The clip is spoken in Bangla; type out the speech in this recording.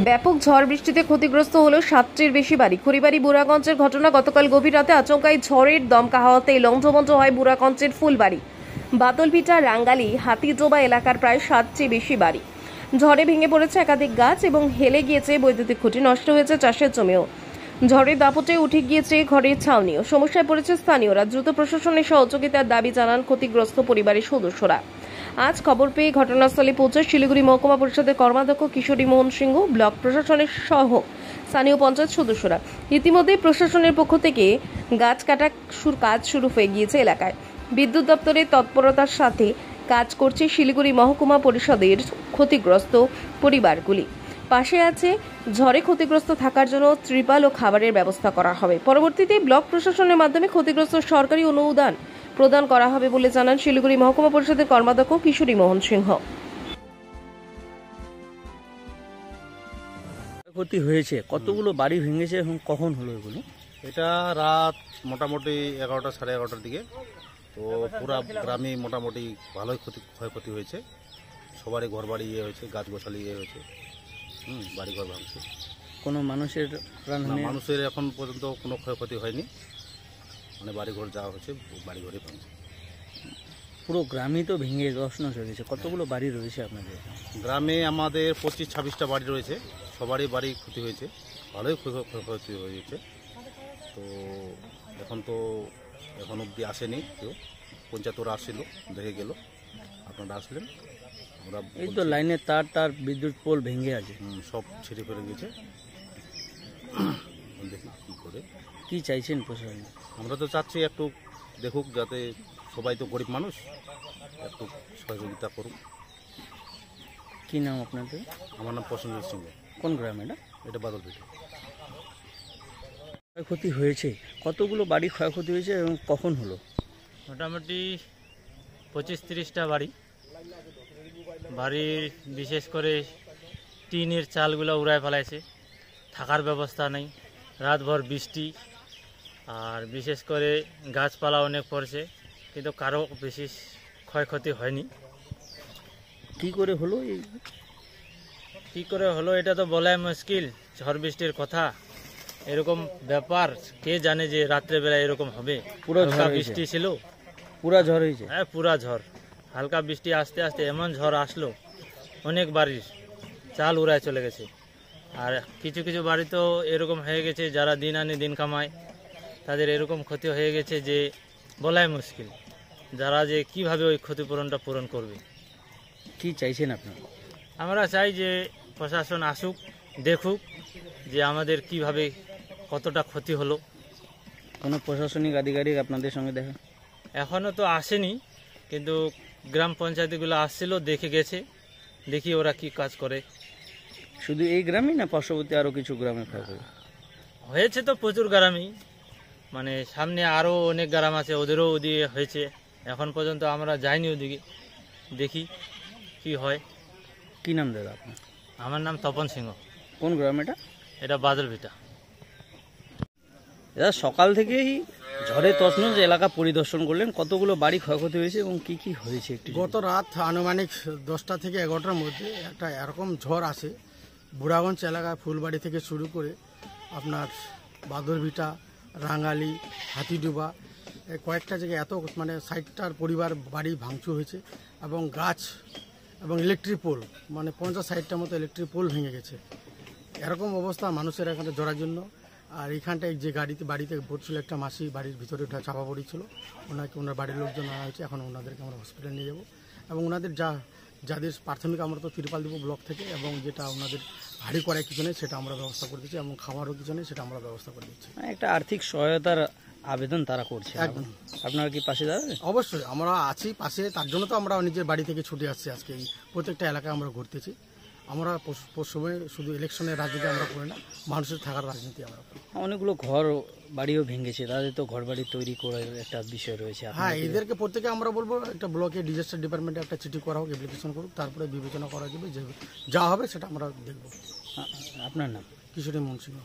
ব্যাপক ঝড় বৃষ্টিতে ক্ষতিগ্রস্ত হলো 7টির বেশি বাড়ি। খড়িবাড়ি বুড়াগঞ্জের ঘটনা। গতকাল গভীর রাতে আচমকাই ঝড়ের দমকা হাওয়াতে লঞ্চবঞ্চ হয় বুড়াগঞ্জের ফুলবাড়ি, বাদলভিটা, রাঙ্গালি, হাতিডোবা এলাকার প্রায় 7টি বেশি বাড়ি। ঝড়ে ভেঙে পড়েছে একাধিক গাছ এবং হেলে গিয়েছে বৈদ্যুতিক খুঁটি, নষ্ট হয়েছে চাষের জমিও। ঝড়ের দাপটে উঠে গিয়েছে ঘরের ছাউনিও। সমস্যায় পড়েছে স্থানীয়রা। দ্রুত প্রশাসনের সহযোগিতার দাবি জানান ক্ষতিগ্রস্ত পরিবারের সদস্যরা। আজ খবর পেয়ে ঘটনাস্থলে পৌঁছায় শিলিগুড়ি মহকুমা পরিষদের কর্মাধ্যক্ষ কিশোরী মোহন সিংহ, ব্লক প্রশাসনের সহ স্থানীয় পঞ্চায়েত সদস্যরা। ইতিমধ্যে প্রশাসনের পক্ষ থেকে গাছ কাটা কাজ শুরু হয়ে গিয়েছে এলাকায়। বিদ্যুৎ দপ্তরের তৎপরতার সাথে কাজ করছে শিলিগুড়ি মহকুমা পরিষদের ক্ষতিগ্রস্ত পরিবারগুলি। পাশে আছে ঝড়ে ক্ষতিগ্রস্ত থাকার জন্য ত্রিপাল ও খাবারের ব্যবস্থা করা হবে। পরবর্তীতে ব্লক প্রশাসনের মাধ্যমে ক্ষতিগ্রস্ত সরকারি অনুদান প্রদান করা হবে বলে জানান শিলিগুড়ি মহকুমা পরিষদের কর্মাধ্যক্ষ কিশোরী মোহন সিংহ। ক্ষতি হয়েছে, কতগুলো বাড়ি ভেঙেছে এবং কখন হলো এগুলো? এটা রাত মোটামুটি 11টা সাড়ে 11টার দিকে। তো পুরা গ্রামে মোটামুটি ভালোই ক্ষয়ক্ষতি হয়েছে। সবারই ঘর বাড়ি হয়েছে, গাছ গোছালি হয়েছে, বাড়ি ঘর ভাঙছে। কোনো মানুষের প্রাণহানি? মানুষের এখন পর্যন্ত কোনো ক্ষয়ক্ষতি হয়নি, মানে বাড়িঘর যা হয়েছে বাড়িঘরই ভাঙছে। পুরো গ্রামই তো ভেঙে নষ্ট হয়ে গেছে। কতগুলো বাড়ি রয়েছে আপনাদের গ্রামে? আমাদের 25-26টা বাড়ি রয়েছে, সবারই বাড়ি ক্ষতি হয়েছে, ভালোই ক্ষয়ক্ষতি হয়েছে। তো এখন অবধি আসেনি কেউ, পঞ্চায়েতরা আসছিল, দেখে গেল, আপনারা আসলেন। আমরা এই তো লাইনের তার বিদ্যুৎ পোল ভেঙে আছে, সব ছিঁড়ে ফেলে গেছে। দেখি কী করে। কি চাইছেন প্রশাসন? আমরা তো চাচ্ছি একটু দেখুক, যাতে সবাই তো গরিব মানুষ, একটু সহযোগিতা করুক। কি নাম আপনাদের? আমার নাম প্রসেনজিৎ সিংহ। কোন গ্রাম এটা? এটা বাদলভিটা। ক্ষয়ক্ষতি হয়েছে, কতগুলো বাড়ি ক্ষয়ক্ষতি হয়েছে এবং কখন হলো? মোটামুটি 25-30টা বাড়ির বিশেষ করে টিনের চালগুলো উড়ায় ফেলাইছে, থাকার ব্যবস্থা নেই, রাতভর বৃষ্টি, আর বিশেষ করে গাছপালা অনেক পড়ছে, কিন্তু কারো বেশি ক্ষয়ক্ষতি হয়নি। কি করে হলো এটা তো বলাই মুশকিল। ঝড় বৃষ্টির কথা, এরকম ব্যাপার কে জানে যে রাত্রেবেলা এরকম হবে। পুরো হালকা বৃষ্টি ছিল, পুরা ঝড় হয়েছে। হ্যাঁ, পুরা ঝড়, হালকা বৃষ্টি আস্তে আস্তে এমন ঝড় আসলো, অনেক বাড়ির চাল উড়ায় চলে গেছে। আর কিছু কিছু বাড়ি তো এরকম হয়ে গেছে, যারা দিন আনে দিন কামায়, তাদের এরকম ক্ষতি হয়ে গেছে যে বলাই মুশকিল, যারা যে কিভাবে ওই ক্ষতিপূরণটা পূরণ করবে। কি চাইছেন আপনারা? আমরা চাই যে প্রশাসন আসুক, দেখুক যে আমাদের কিভাবে কতটা ক্ষতি হলো। কোনো প্রশাসনিক আধিকারিক আপনাদের সঙ্গে দেখা? এখনও তো আসেনি, কিন্তু গ্রাম পঞ্চায়েতগুলো আসছিল, দেখে গেছে, দেখি ওরা কি কাজ করে। শুধু এই গ্রামই না, পার্শ্ববর্তী আরও কিছু গ্রামে ক্ষয়ক্ষতি হয়েছে? তো প্রচুর গ্রামই, মানে সামনে আরও অনেক গ্রাম আছে, ওদেরও ওদিকে হয়েছে। এখন পর্যন্ত আমরা যাইনি ওদিকে, দেখি কি হয়। কি নাম দাদা আপনার? আমার নাম তপন সিংহ। কোন গ্রাম এটা? এটা বাদলভিটা। দাদা, সকাল থেকেই ঝড়ে তছনছ এলাকা পরিদর্শন করলেন, কতগুলো বাড়ি ক্ষয়ক্ষতি হয়েছে এবং কি কি হয়েছে একটু? গত রাত আনুমানিক 10টা থেকে 11টার মধ্যে একটা এরকম ঝড় আসে। বুড়াগঞ্জ এলাকায় ফুলবাড়ি থেকে শুরু করে আপনার বাদলভিটা, রাঙ্গালি, হাতিডোবা, কয়েকটা জায়গায় এত মানে 60টার পরিবার বাড়ি ভাঙচুর হয়েছে, এবং গাছ এবং ইলেকট্রিক পোল, মানে 50-60টার মতো ইলেকট্রিক পোল ভেঙে গেছে। এরকম অবস্থা মানুষের এখানে জড়ার জন্য। আর এইখানটায় যে বাড়িতে পড়ছিল একটা মাসি, বাড়ির ভিতরে চাপা পড়েছিল, ওনার বাড়ির লোকজন আনা হয়েছে। এখন ওনাদেরকে আমরা হসপিটালে নিয়ে যাব, এবং ওনাদের যাদের প্রাথমিক আমরা তো ত্রিপাল দেবো ব্লক থেকে, এবং যেটা ওনাদের হাঁড়ি করায় কিছু নেই সেটা আমরা ব্যবস্থা করে দিচ্ছি, এবং খাবারও কিছু নেই সেটা আমরা ব্যবস্থা করে দিচ্ছি। একটা আর্থিক সহায়তার আবেদন তারা করছে, একদম। আপনারা কি পাশে দাঁড়াবেন? অবশ্যই আমরা আছি পাশে, তার জন্য তো আমরা নিজের বাড়ি থেকে ছুটে আসছি। আজকে এই প্রত্যেকটা এলাকায় আমরা ঘুরতেছি। আমরা সময় শুধু ইলেকশনের রাজনীতি আমরা করি না, মানুষের থাকার রাজনীতি আমরা করি। অনেকগুলো ঘর বাড়িও ভেঙেছে, তাদের তো ঘর বাড়ি তৈরি করার একটা বিষয় রয়েছে। হ্যাঁ, এদেরকে প্রত্যেকে আমরা বলবো একটা ব্লকে ডিজাস্টার ডিপার্টমেন্টে একটা চিঠি করা হোক, অ্যাপ্লিকেশন করুক, তারপরে বিবেচনা করা যাবে, যে যা হবে সেটা আমরা দেখব। আপনার নাম? কিশোরী মোহন সিংহ।